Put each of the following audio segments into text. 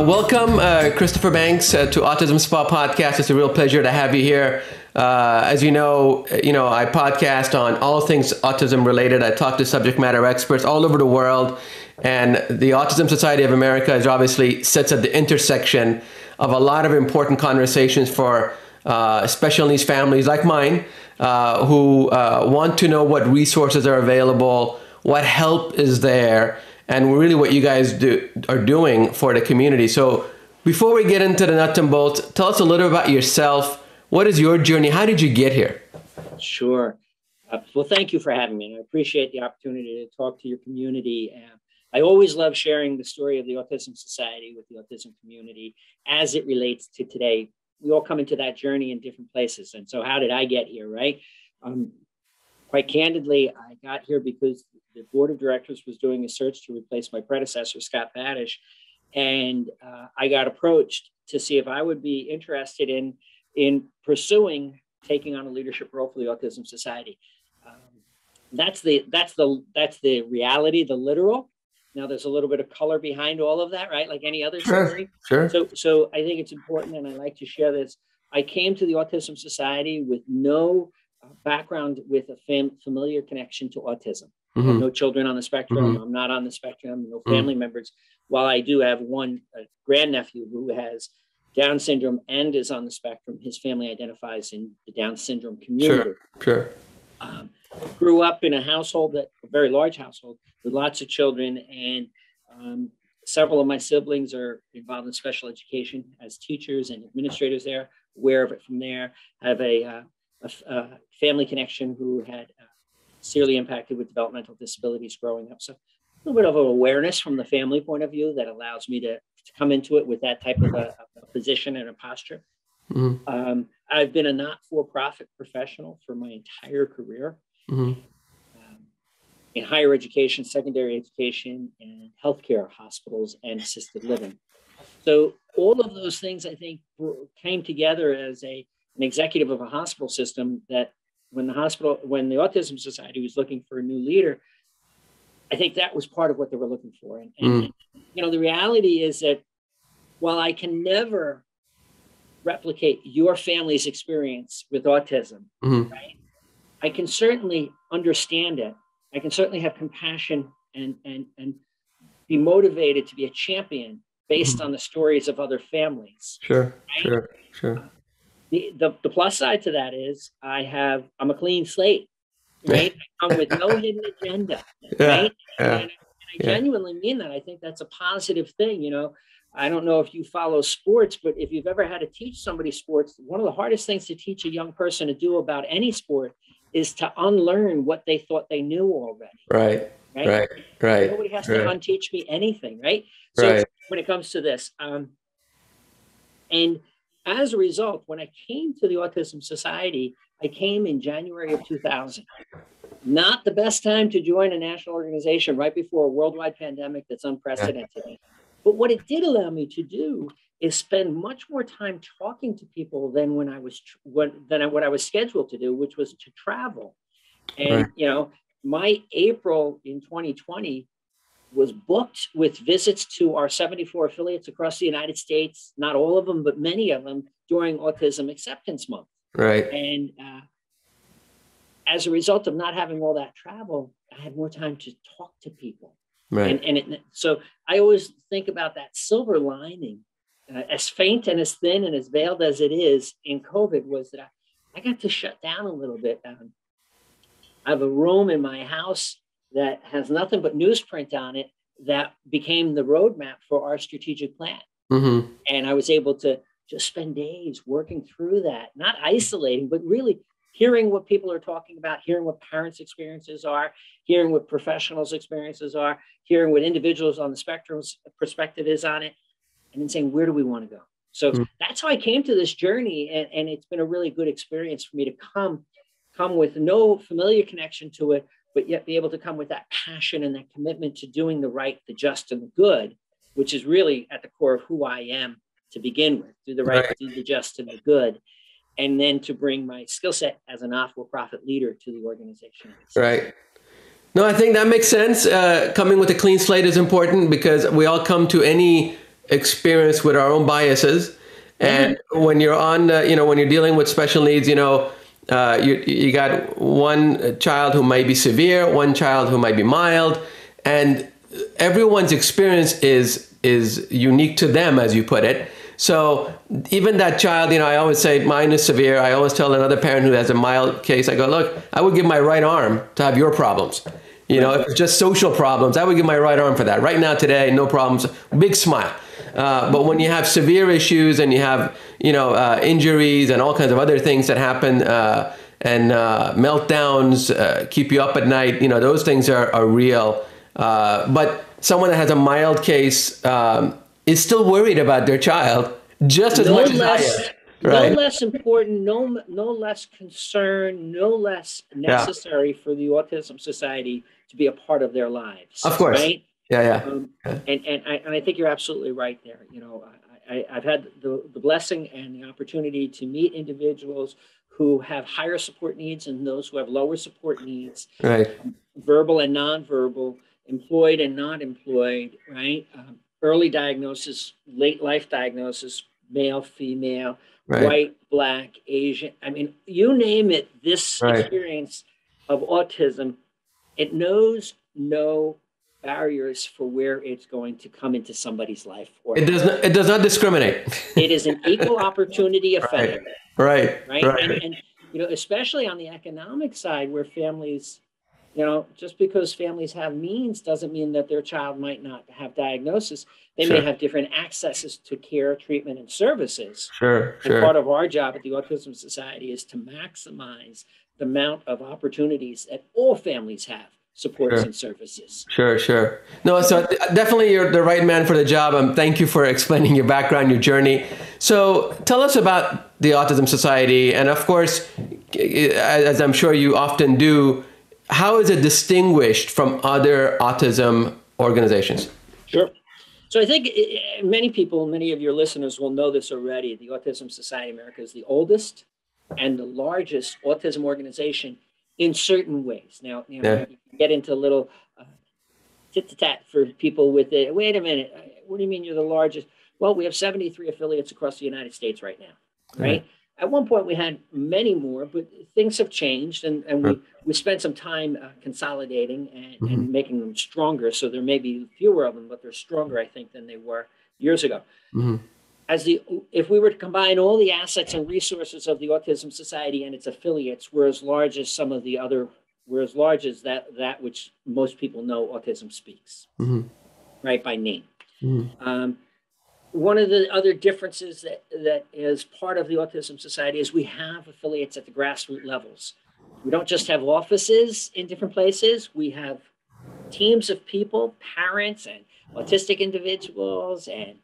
Welcome, Christopher Banks, to Autism Spa Podcast. It's a real pleasure to have you here. As you know, I podcast on all things autism related. I talk to subject matter experts all over the world, and the Autism Society of America is obviously sits at the intersection of a lot of important conversations for special needs families like mine, who want to know what resources are available, what help is there, and really what you guys are doing for the community. So before we get into the nuts and bolts, tell us a little about yourself. What is your journey? How did you get here? Sure. Well, thank you for having me. And I appreciate the opportunity to talk to your community. I always love sharing the story of the Autism Society with the autism community as it relates to today. We all come into that journey in different places. And so how did I get here, right? Quite candidly, I got here because the board of directors was doing a search to replace my predecessor, Scott Badish. And I got approached to see if I would be interested in pursuing taking on a leadership role for the Autism Society. That's the reality, the literal. Now there's a little bit of color behind all of that, right? Like any other story. Sure. So I think it's important, and I like to share this. I came to the Autism Society with no background with a familiar connection to autism. Mm-hmm. I have no children on the spectrum. Mm-hmm. I'm not on the spectrum. No family members. While I do have one grandnephew who has Down syndrome and is on the spectrum, his family identifies in the Down syndrome community. Sure. Grew up in a very large household with lots of children, and several of my siblings are involved in special education as teachers and administrators there. Aware of it from there. I have a family connection who had severely impacted with developmental disabilities growing up. So a little bit of an awareness from the family point of view that allows me to come into it with that type of a position and a posture. Mm-hmm. I've been a not-for-profit professional for my entire career. Mm-hmm. In higher education, secondary education, and healthcare, hospitals, and assisted living. So all of those things, I think, came together as an executive of a hospital system that when the Autism Society was looking for a new leader, I think that was part of what they were looking for. And the reality is that while I can never replicate your family's experience with autism, right? I can certainly understand it. I can certainly have compassion and be motivated to be a champion based on the stories of other families. Sure. The plus side to that is I'm a clean slate, right? I come with no hidden agenda, right? And I genuinely mean that. I think that's a positive thing. I don't know if you follow sports, but if you've ever had to teach somebody sports, one of the hardest things to teach a young person to do about any sport is to unlearn what they thought they knew already. Right. Nobody has to unteach me anything, right? So when it comes to this, and as a result, when I came to the Autism Society, I came in January of 2000. Not the best time to join a national organization right before a worldwide pandemic that's unprecedented. But what it did allow me to do is spend much more time talking to people than what I was scheduled to do, which was to travel. And my April in 2020 was booked with visits to our 74 affiliates across the United States, not all of them, but many of them during Autism Acceptance Month. Right. And as a result of not having all that travel, I had more time to talk to people. Right. So I always think about that silver lining, as faint and as thin and as veiled as it is in COVID, was that I got to shut down a little bit. I have a room in my house that has nothing but newsprint on it that became the roadmap for our strategic plan. Mm-hmm. And I was able to just spend days working through that, not isolating, but really hearing what people are talking about, hearing what parents' experiences are, hearing what professionals' experiences are, hearing what individuals on the spectrum's perspective is on it, and then saying, where do we want to go? So that's how I came to this journey. And it's been a really good experience for me to come with no familiar connection to it, but yet be able to come with that passion and that commitment to doing the right, the just, and the good, which is really at the core of who I am to begin with. Do the right, do the just, and the good. And then to bring my skill set as a not-for-profit leader to the organization. Right. No, I think that makes sense. Coming with a clean slate is important because we all come to any experience with our own biases. And when you're on, when you're dealing with special needs, you got one child who might be severe, one child who might be mild, and everyone's experience is unique to them, as you put it. So even that child, I always say mine is severe. I always tell another parent who has a mild case, I go, look, I would give my right arm to have your problems. If it's just social problems, I would give my right arm for that. Right now, today, no problems, big smile. But when you have severe issues and you have, injuries and all kinds of other things that happen, and meltdowns keep you up at night, those things are real. But someone that has a mild case is still worried about their child just as much as I am. Right. No less important, no less concern, no less necessary for the Autism Society to be a part of their lives. Of course. Right? Yeah. And I think you're absolutely right there. I've had the blessing and the opportunity to meet individuals who have higher support needs and those who have lower support needs, right? Verbal and nonverbal, employed and not employed, right? Early diagnosis, late life diagnosis, male, female, right. White, black, Asian. I mean, you name it, this right. experience of autism, it knows no barriers for where it's going to come into somebody's life. It does not discriminate. It is an equal opportunity offender. Right. And especially on the economic side where families, just because families have means doesn't mean that their child might not have diagnosis. They may have different accesses to care, treatment, and services. Sure. And part of our job at the Autism Society is to maximize the amount of opportunities that all families have, supports and services. Sure. No, so definitely you're the right man for the job. Thank you for explaining your background, your journey. So tell us about the Autism Society. And of course, as I'm sure you often do, how is it distinguished from other autism organizations? Sure. So I think many of your listeners will know this already. The Autism Society of America is the oldest and the largest autism organization in certain ways. Now, you get into a little tit-to-tat for people with it. Wait a minute. What do you mean you're the largest? Well, we have 73 affiliates across the United States right now, right? At one point, we had many more, but things have changed, and we spent some time consolidating and making them stronger. So there may be fewer of them, but they're stronger, I think, than they were years ago. If we were to combine all the assets and resources of the Autism Society and its affiliates, we're as large as that which most people know Autism Speaks, right, by name. One of the other differences that is part of the Autism Society is we have affiliates at the grassroots levels. We don't just have offices in different places. We have teams of people, parents and autistic individuals and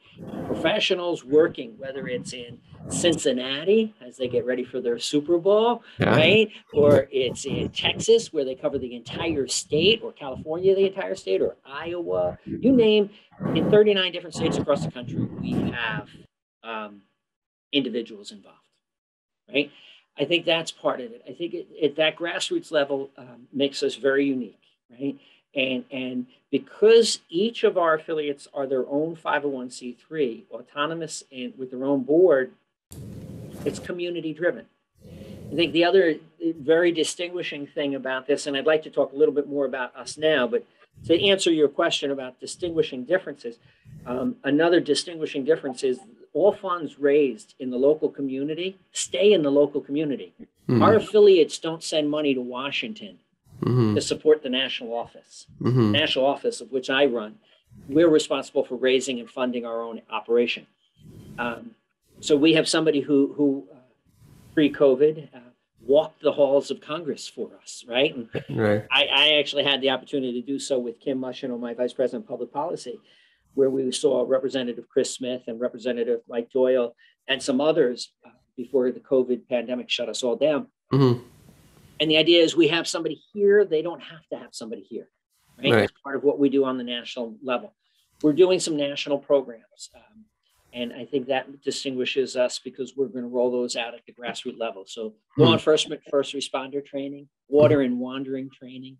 professionals working, whether it's in Cincinnati as they get ready for their Super Bowl, right? Or it's in Texas where they cover the entire state, or California, the entire state, or Iowa, you name. In 39 different states across the country, we have individuals involved, right? I think that's part of it. I think at that grassroots level makes us very unique, right? And because each of our affiliates are their own 501c3, autonomous and with their own board, it's community driven. I think the other very distinguishing thing about this, and I'd like to talk a little bit more about us now, but to answer your question about distinguishing differences, another distinguishing difference is all funds raised in the local community stay in the local community. Our affiliates don't send money to Washington to support the national office. National office of which I run, we're responsible for raising and funding our own operation. So we have somebody who pre-COVID walked the halls of Congress for us, right? And I actually had the opportunity to do so with Kim Mushino, my Vice President of Public Policy, where we saw Representative Chris Smith and Representative Mike Doyle and some others before the COVID pandemic shut us all down. And the idea is we have somebody here, they don't have to have somebody here, right? It's part of what we do on the national level. We're doing some national programs. And I think that distinguishes us because we're going to roll those out at the grassroots level. So law enforcement, first responder training, water and wandering training,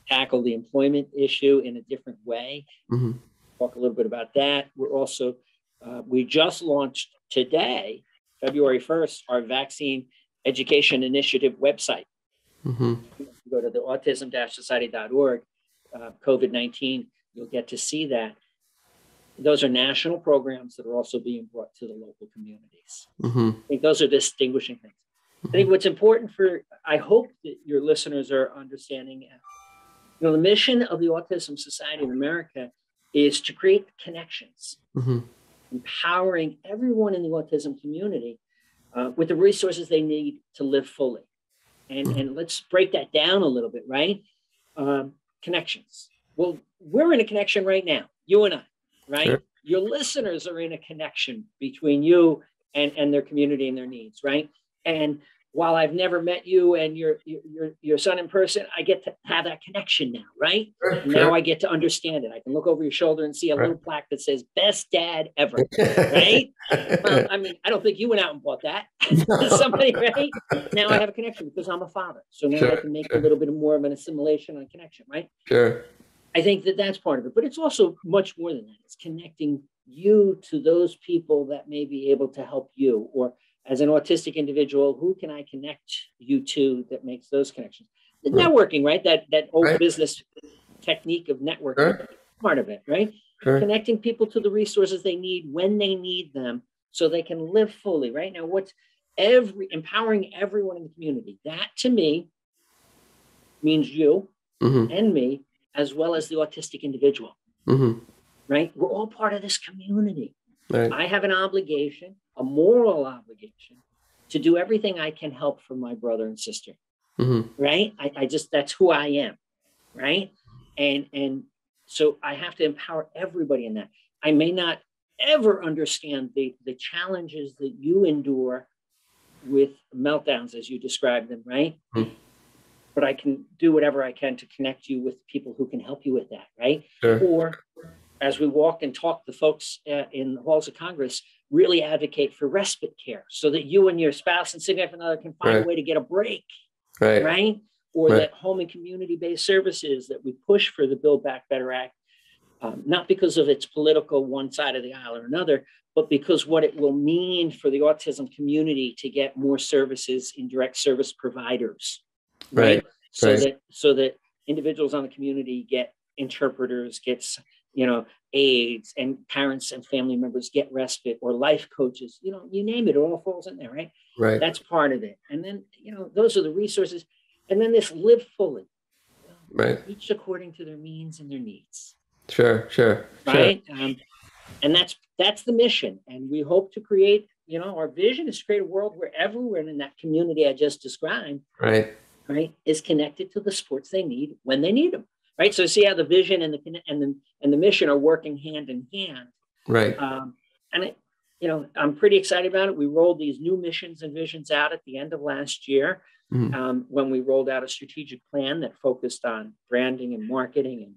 tackle the employment issue in a different way, talk a little bit about that. We're also, we just launched today, February 1st, our vaccine education initiative website. Mm-hmm. If you go to the autism-society.org, COVID-19, you'll get to see that. Those are national programs that are also being brought to the local communities. Mm-hmm. I think those are distinguishing things. I think what's important I hope that your listeners are understanding, the mission of the Autism Society of America is to create connections, Mm-hmm. empowering everyone in the autism community with the resources they need to live fully. And let's break that down a little bit, right? Connections. Well, we're in a connection right now, you and I, right? Sure. Your listeners are in a connection between you and their community and their needs, right? And while I've never met you and your son in person, I get to have that connection now, right? Sure. Now I get to understand it. I can look over your shoulder and see a little plaque that says "Best Dad Ever," right? Well, I mean, I don't think you went out and bought that. Somebody, right? Now I have a connection because I'm a father. So now I can make a little bit more of an assimilation and connection, right? Sure. I think that that's part of it, but it's also much more than that. It's connecting you to those people that may be able to help you, or as an autistic individual, who can I connect you to that makes those connections? The networking, right? That old business technique of networking, part of it, right? Sure. Connecting people to the resources they need when they need them so they can live fully, right? Now, what's empowering everyone in the community? That to me means you and me, as well as the autistic individual, right? We're all part of this community. Right. I have an obligation, a moral obligation, to do everything I can help for my brother and sister, right? I just, that's who I am, right? And so I have to empower everybody in that. I may not ever understand the challenges that you endure with meltdowns, as you describe them, right? But I can do whatever I can to connect you with people who can help you with that, right? Sure. Or as we walk and talk to folks in the halls of Congress, really advocate for respite care so that you and your spouse and significant other can find a way to get a break, right? Or that home and community-based services that we push for the Build Back Better Act, not because of its political one side of the aisle or another, but because what it will mean for the autism community to get more services in direct service providers. Right. So that individuals on the community get interpreters, gets, aides, and parents and family members get respite, or life coaches, you name it, it all falls in there, right? Right. That's part of it. And then, those are the resources. And then this live fully, each according to their means and their needs. Sure. Right. And that's the mission. And we hope to create, our vision is to create a world where everyone in that community I just described, right, is connected to the supports they need when they need them, right? So see how the vision and the mission are working hand in hand, right? I'm pretty excited about it. We rolled these new missions and visions out at the end of last year, when we rolled out a strategic plan that focused on branding and marketing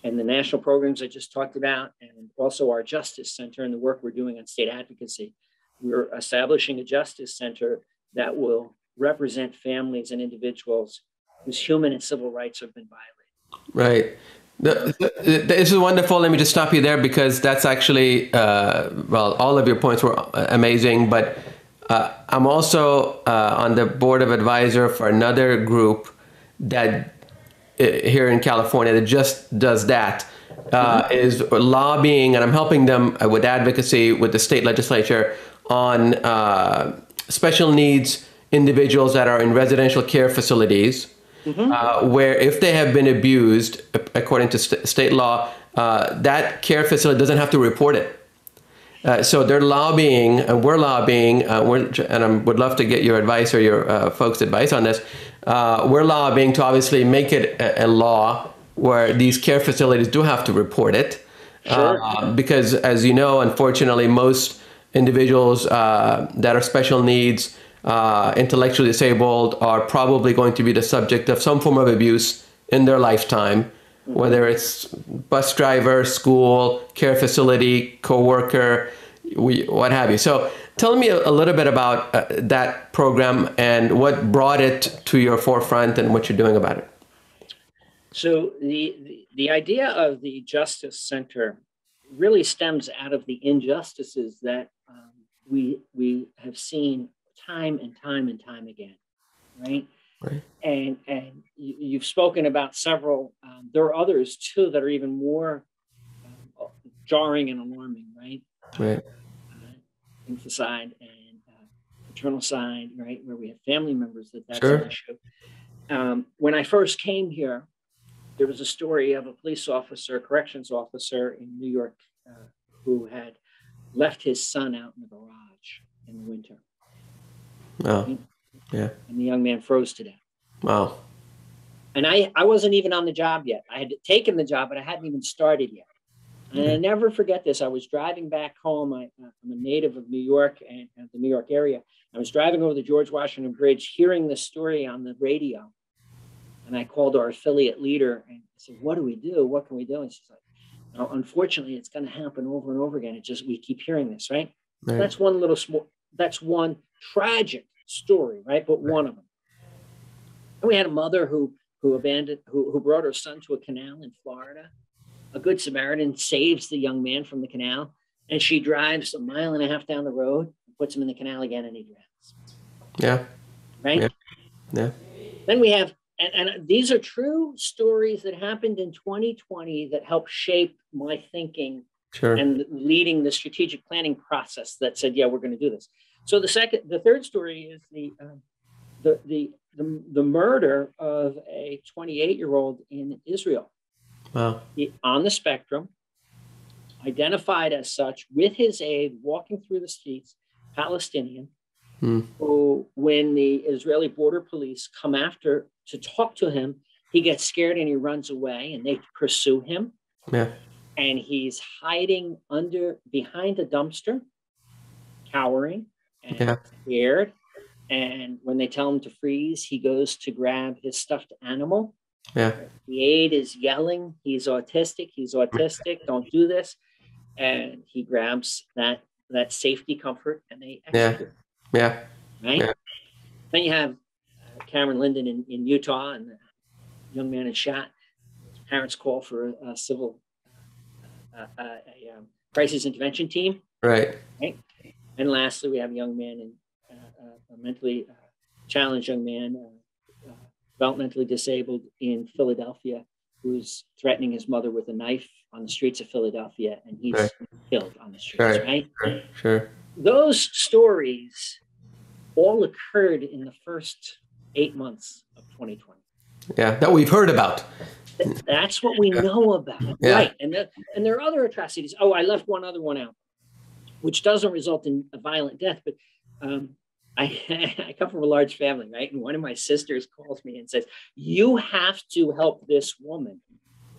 and the national programs I just talked about, and also our Justice Center and the work we're doing on state advocacy. We're establishing a Justice Center that will represent families and individuals whose human and civil rights have been violated. Right. This is wonderful. Let me just stop you there, because that's actually, all of your points were amazing, but I'm also on the board of advisor for another group that here in California that just does that, is lobbying, and I'm helping them with advocacy with the state legislature on special needs individuals that are in residential care facilities, where if they have been abused, according to state law, that care facility doesn't have to report it. So they're lobbying, and we're lobbying, and I would love to get your advice or your folks' advice on this. We're lobbying to obviously make it a law where these care facilities do have to report it. Because, as you know, unfortunately, most individuals that are special needs, intellectually disabled, are probably going to be the subject of some form of abuse in their lifetime, whether it's bus driver, school, care facility, coworker, what have you. So tell me a little bit about that program and what brought it to your forefront and what you're doing about it. So the idea of the Justice Center really stems out of the injustices that we have seen time and time and time again, right? Right. And you've spoken about several. There are others too that are even more jarring and alarming, right? Right. Infanticide and paternicide, right, where we have family members that's Sure. an issue. When I first came here, there was a story of a police officer, corrections officer in New York, who had left his son out in the garage in the winter. Oh, Right? yeah. And the young man froze to death. Wow. And I wasn't even on the job yet. I had taken the job, but I hadn't even started yet. And I never forget this. I was driving back home. I'm a native of New York and the New York area. I was driving over the George Washington Bridge, hearing this story on the radio. And I called our affiliate leader and I said, what do we do? What can we do? And she's like, no, unfortunately, it's going to happen over and over again. It just, we keep hearing this, right? Right. That's one tragic story, right? But one of them. And we had a mother who brought her son to a canal in Florida. A good Samaritan saves the young man from the canal, and she drives 1.5 miles down the road and puts him in the canal again, and he drowns. Yeah. Right? Yeah. Yeah. Then we have, and these are true stories that happened in 2020 that helped shape my thinking. Sure. And leading the strategic planning process that said, yeah, we're going to do this. So the third story is the murder of a 28-year-old in Israel. Wow. On the spectrum, identified as such, with his aide, walking through the streets, Palestinian, who, when the Israeli border police come after to talk to him, he gets scared and he runs away, and they pursue him. Yeah. And he's hiding behind a dumpster, cowering and scared. And when they tell him to freeze, he goes to grab his stuffed animal. Yeah. The aide is yelling, he's autistic, don't do this. And he grabs that safety comfort and they execute. Yeah. Right? Yeah. Then you have Cameron Linden in Utah, and the young man is shot. His parents call for a civil crisis intervention team. Right. And lastly, we have a young man, a mentally challenged young man, developmentally disabled in Philadelphia, who's threatening his mother with a knife on the streets of Philadelphia, and he's killed on the streets, right? Sure. Those stories all occurred in the first 8 months of 2020. Yeah, that we've heard about. That's what we know about, right? And there are other atrocities. Oh, I left one other one out, which doesn't result in a violent death, but I come from a large family, right? And one of my sisters calls me and says, you have to help this woman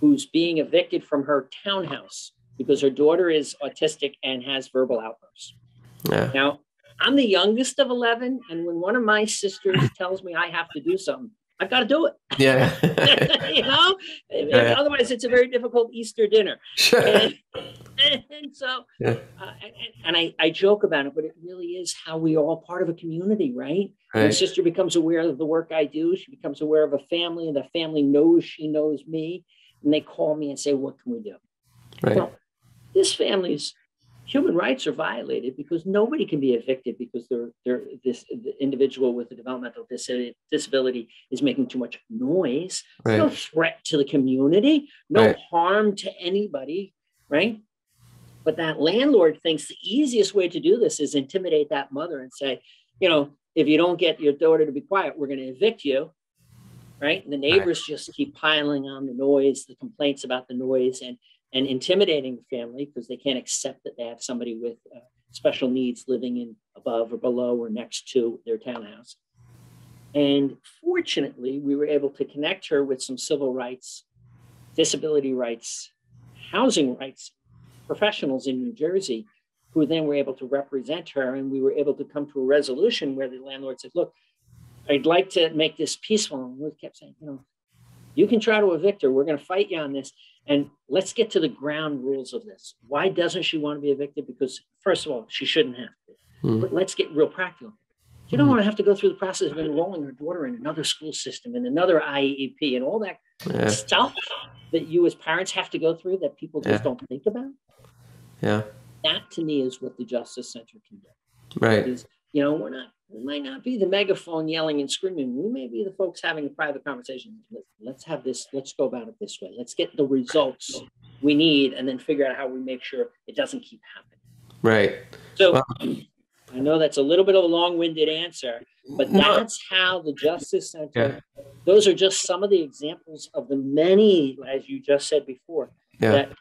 who's being evicted from her townhouse because her daughter is autistic and has verbal outbursts. Yeah. Now, I'm the youngest of 11, and when one of my sisters tells me I have to do something, I've got to do it. Yeah. Otherwise, it's a very difficult Easter dinner. Sure. And so, I joke about it, but it really is how we are all part of a community, right? My sister becomes aware of the work I do. She becomes aware of a family, and the family knows she knows me. And they call me and say, what can we do? Right. Well, this family's human rights are violated because nobody can be evicted because the individual with a developmental disability is making too much noise. There's no threat to the community, no harm to anybody, right? But that landlord thinks the easiest way to do this is intimidate that mother and say, if you don't get your daughter to be quiet, we're going to evict you, right? And the neighbors just keep piling on the noise, the complaints about the noise, and intimidating the family because they can't accept that they have somebody with special needs living in above or below or next to their townhouse. And fortunately, we were able to connect her with some civil rights, disability rights, housing rights professionals in New Jersey, who then were able to represent her. And we were able to come to a resolution where the landlord said, look, I'd like to make this peaceful. And we kept saying, you can try to evict her. We're going to fight you on this. And let's get to the ground rules of this. Why doesn't she want to be evicted? Because first of all, she shouldn't have to. But let's get real practical. You don't want to have to go through the process of enrolling her daughter in another school system and another IEP and all that stuff that you as parents have to go through that people just don't think about. Yeah. That to me is what the Justice Center can do. Right. Is, we might not be the megaphone yelling and screaming. We may be the folks having a private conversation. Let's have this, let's go about it this way. Let's get the results we need and then figure out how we make sure it doesn't keep happening. Right. So I know that's a little bit of a long-winded answer, but that's how the Justice Center, those are just some of the examples of the many, as you just said before, that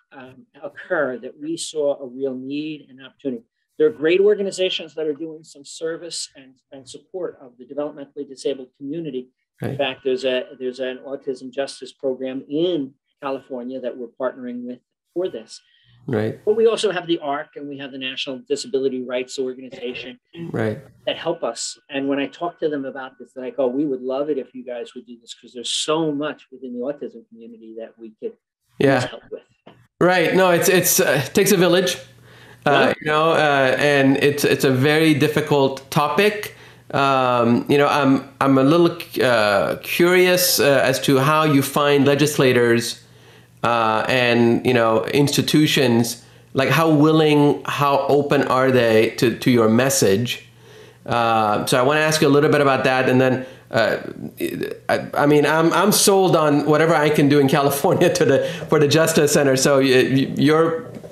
occur, that we saw a real need and opportunity. There are great organizations that are doing some service and support of the developmentally disabled community. Right. In fact, there's an autism justice program in California that we're partnering with for this. Right. But we also have the ARC and we have the National Disability Rights Organization that help us. And when I talk to them about this, they're like, oh, we would love it if you guys would do this, because there's so much within the autism community that we could use help with. Right. No, it takes a village, and it's a very difficult topic. I'm a little curious as to how you find legislators and institutions, like how willing, how open are they to your message? So I want to ask you a little bit about that, and then I'm sold on whatever I can do in California for the Justice Center. So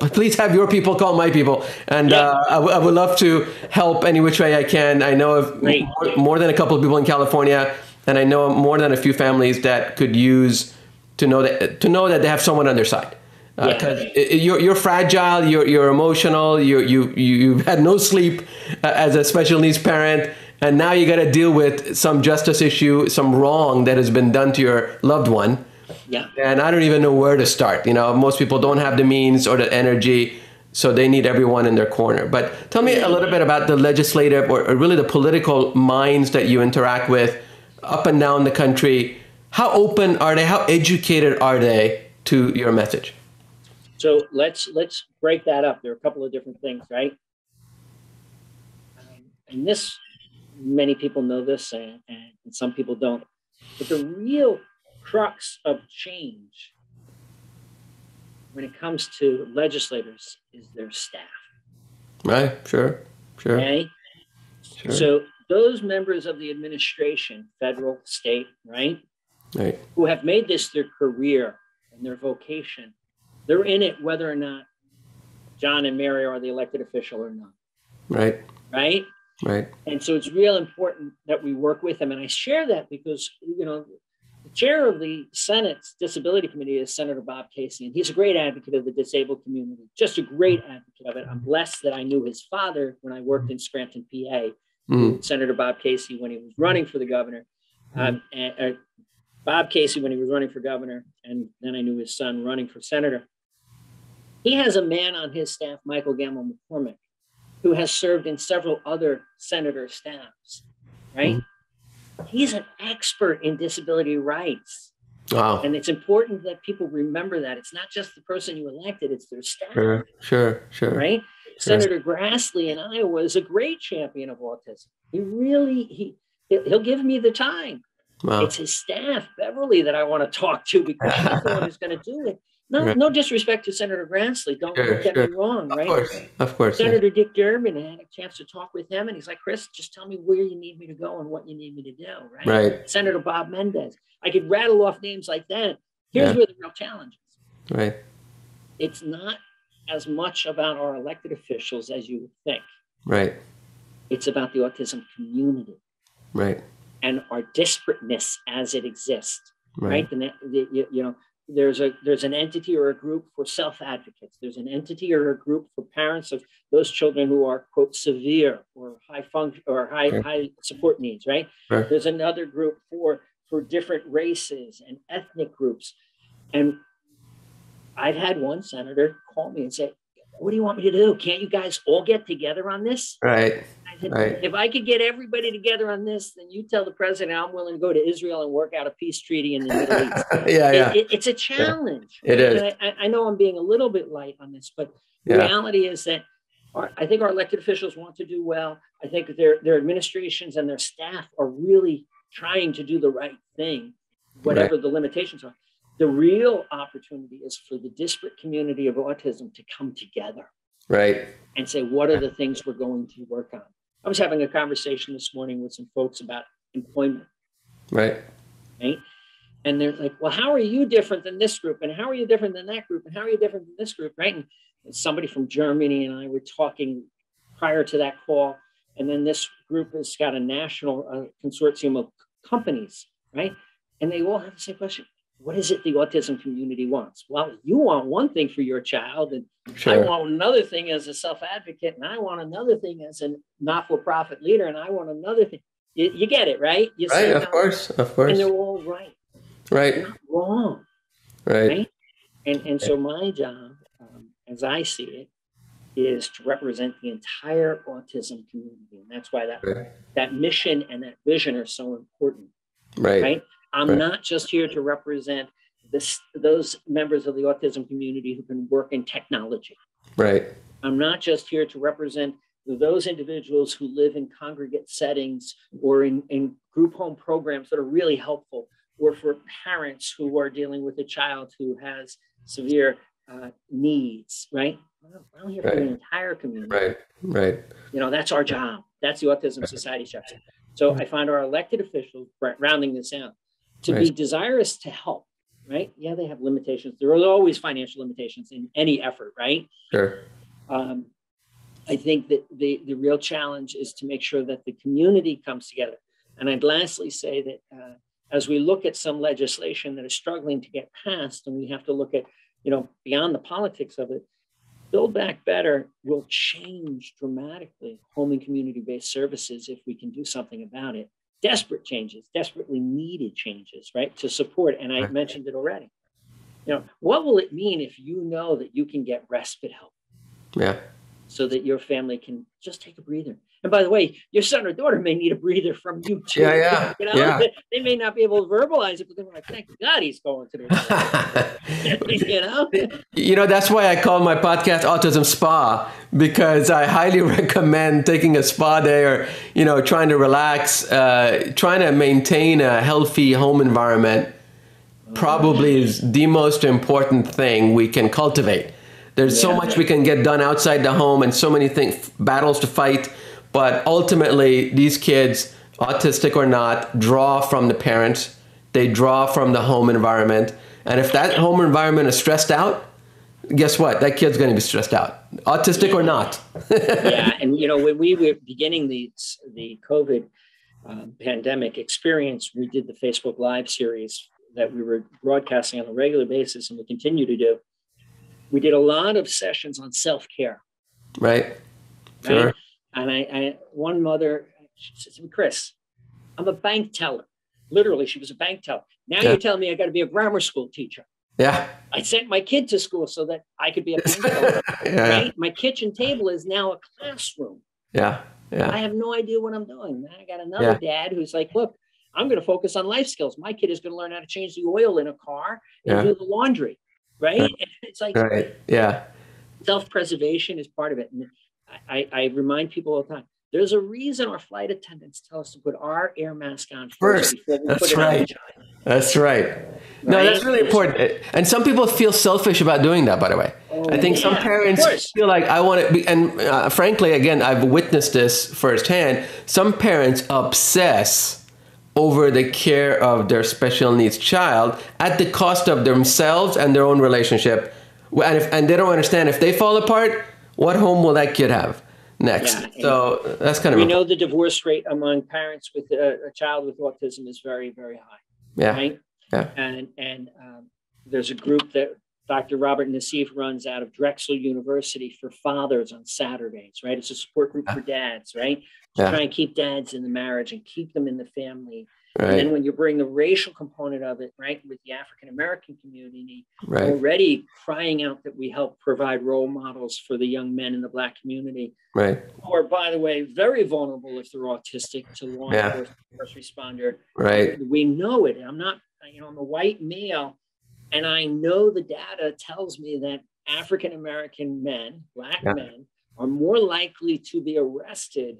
please have your people call my people, and I would love to help any which way I can. I know of more than a couple of people in California, and I know more than a few families that could use to know that they have someone on their side. Because you're fragile, you're emotional, you've had no sleep as a special needs parent, and now you got to deal with some justice issue, some wrong that has been done to your loved one. Yeah. And I don't even know where to start. Most people don't have the means or the energy, so they need everyone in their corner. But tell me a little bit about the legislative or really the political minds that you interact with up and down the country. How open are they? How educated are they to your message? So let's break that up. There are a couple of different things, right? And this, many people know this, and some people don't. But the real crux of change when it comes to legislators is their staff. Right. Sure. Okay. Sure. So those members of the administration, federal, state, right, who have made this their career and their vocation, they're in it whether or not John and Mary are the elected official or not. Right. And so it's real important that we work with them. And I share that because, the chair of the Senate's Disability Committee is Senator Bob Casey, and he's a great advocate of the disabled community, just a great advocate of it. I'm blessed that I knew his father when I worked in Scranton, PA, Senator Bob Casey, when he was running for the governor. Bob Casey when he was running for governor, and then I knew his son running for senator. He has a man on his staff, Michael Gamble McCormick, who has served in several other senator staffs, right? He's an expert in disability rights. Wow. And it's important that people remember that. It's not just the person you elected, it's their staff. Sure. Right? Senator Grassley in Iowa is a great champion of autism. He'll give me the time. Wow. It's his staff, Beverly, that I want to talk to because she's the one who's going to do it. No disrespect to Senator Grassley. Don't get me wrong, right? Of course. Senator Dick Durbin, I had a chance to talk with him, and he's like, Chris, just tell me where you need me to go and what you need me to do, right? Senator Bob Mendez. I could rattle off names like that. Here's where the real challenge is. Right. It's not as much about our elected officials as you would think. Right. It's about the autism community. Right. And our disparateness as it exists, right? There's an entity or a group for self-advocates. There's an entity or a group for parents of those children who are, quote, severe or high function or high support needs, right? There's another group for different races and ethnic groups. And I've had one senator call me and say, what do you want me to do? Can't you guys all get together on this? Right. If I could get everybody together on this, then you tell the president I'm willing to go to Israel and work out a peace treaty in the Middle East. It's a challenge. It is. I know I'm being a little bit light on this, but the reality is that I think our elected officials want to do well. I think their administrations and their staff are really trying to do the right thing, whatever the limitations are. The real opportunity is for the disparate community of autism to come together. Right. and say, what are the things we're going to work on? I was having a conversation this morning with some folks about employment. Right. Right. And they're like, well, how are you different than this group? And how are you different than that group? And how are you different than this group? Right. And somebody from Germany and I were talking prior to that call. And then this group has got a national consortium of companies. Right. And they all have the same question. What is it the autism community wants? Well, you want one thing for your child, and I want another thing as a self-advocate, and I want another thing as a not-for-profit leader, and I want another thing. You get it, right? You right, of course, of course. And they're all right. Right. They're not wrong. Right. And so my job, as I see it, is to represent the entire autism community. And that's why that mission and that vision are so important. Right. I'm not just here to represent those members of the autism community who can work in technology. Right. I'm not just here to represent those individuals who live in congregate settings or in group home programs that are really helpful, or for parents who are dealing with a child who has severe needs, right? I'm here for the entire community. Right, right. That's our job. That's the Autism Society's job. So I find our elected officials, rounding this out, to be desirous to help, right? Yeah, they have limitations. There are always financial limitations in any effort, right? Sure. I think that the real challenge is to make sure that the community comes together. And I'd lastly say that as we look at some legislation that is struggling to get passed, and we have to look at, beyond the politics of it, Build Back Better will change dramatically home and community-based services if we can do something about it. Desperate changes, desperately needed changes, right, to support. And I mentioned it already. What will it mean if you know that you can get respite help? Yeah. So that your family can just take a breather. And by the way, your son or daughter may need a breather from you too. Yeah. They may not be able to verbalize it, but they're like, thank God he's going to the That's why I call my podcast Autism Spa, because I highly recommend taking a spa day, or, trying to relax, trying to maintain a healthy home environment probably is the most important thing we can cultivate. There's so much we can get done outside the home and so many battles to fight. But ultimately, these kids, autistic or not, draw from the parents. They draw from the home environment. And if that home environment is stressed out, guess what? That kid's going to be stressed out, autistic or not. And when we were beginning the COVID pandemic experience, we did the Facebook Live series that we were broadcasting on a regular basis, and we continue to do. We did a lot of sessions on self-care. Right. Sure. Right? And one mother, she said to me, Chris, I'm a bank teller. Literally, she was a bank teller. Now you're telling me I got to be a grammar school teacher. Yeah. I sent my kid to school so that I could be a bank teller. Right? My kitchen table is now a classroom. Yeah. I have no idea what I'm doing. I got another dad who's like, look, I'm going to focus on life skills. My kid is going to learn how to change the oil in a car and do the laundry. Right? And it's like, self-preservation is part of it. And I remind people all the time, there's a reason our flight attendants tell us to put our air mask on first before we put it on the child. That's right. No, that's really important. And some people feel selfish about doing that, by the way. I think some parents feel like I want to be, and frankly, again, I've witnessed this firsthand. Some parents obsess over the care of their special needs child at the cost of themselves and their own relationship. And they don't understand, if they fall apart, what home will that kid have next? So that's kind of... We know the divorce rate among parents with a child with autism is very, very high. Yeah. Right? Yeah. And there's a group that Dr. Robert Nassif runs out of Drexel University for fathers on Saturdays, right? It's a support group for dads, right? To try and keep dads in the marriage and keep them in the family. Right. And then when you bring the racial component of it, right, with the African-American community, already crying out that we help provide role models for the young men in the Black community, who are, by the way, very vulnerable if they're autistic to law enforcement, first responder. Right. We know it. I'm not, I'm a white male, and I know the data tells me that African-American men, Black men, are more likely to be arrested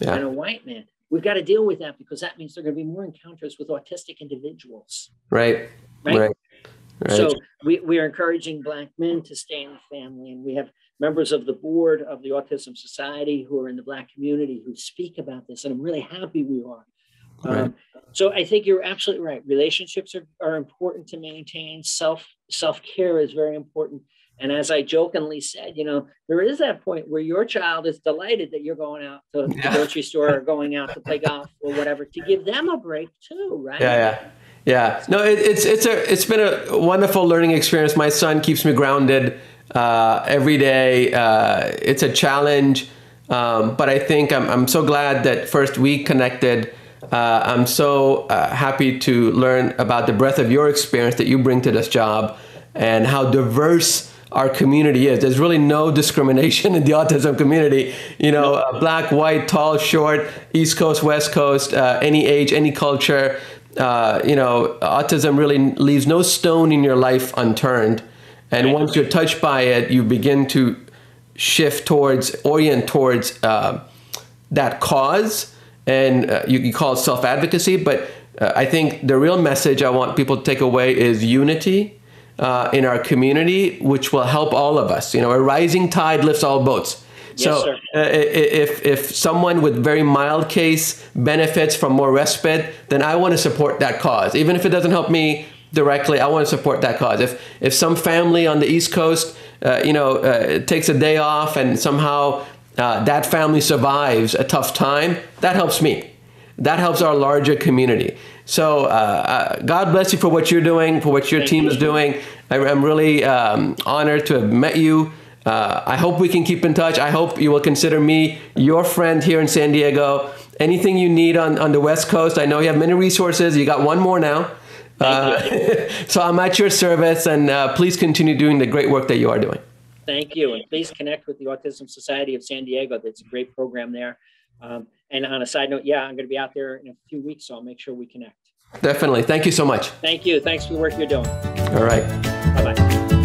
than a white man. We've got to deal with that, because that means there are going to be more encounters with autistic individuals. Right. So we are encouraging Black men to stay in the family, and we have members of the board of the Autism Society who are in the Black community who speak about this, and I'm really happy we are. Right. So I think you're absolutely right. Relationships are important to maintain. Self-care is very important. And as I jokingly said, there is that point where your child is delighted that you're going out to the grocery store or going out to play golf or whatever, to give them a break too, right? Yeah. No, it's been a wonderful learning experience. My son keeps me grounded every day. It's a challenge, but I think I'm so glad that first we connected. I'm so happy to learn about the breadth of your experience that you bring to this job and how diverse our community is. There's really no discrimination in the autism community. Black, white, tall, short, East Coast, West Coast, any age, any culture. Autism really leaves no stone in your life unturned. And once you're touched by it, you begin to orient towards that cause. And you call it self-advocacy. But I think the real message I want people to take away is unity in our community, which will help all of us. A rising tide lifts all boats. Yes, so if someone with very mild case benefits from more respite, then I want to support that cause. Even if it doesn't help me directly, I want to support that cause. If some family on the East Coast, takes a day off and somehow that family survives a tough time, that helps me. That helps our larger community. So God bless you for what you're doing, for what your team is doing. I'm really honored to have met you. I hope we can keep in touch. I hope you will consider me your friend here in San Diego. Anything you need on the West Coast, I know you have many resources. You got one more now. So I'm at your service, and please continue doing the great work that you are doing. Thank you. And please connect with the Autism Society of San Diego. That's a great program there. And on a side note, I'm going to be out there in a few weeks, so I'll make sure we connect. Definitely. Thank you so much. Thank you. Thanks for the work you're doing. All right. Bye-bye.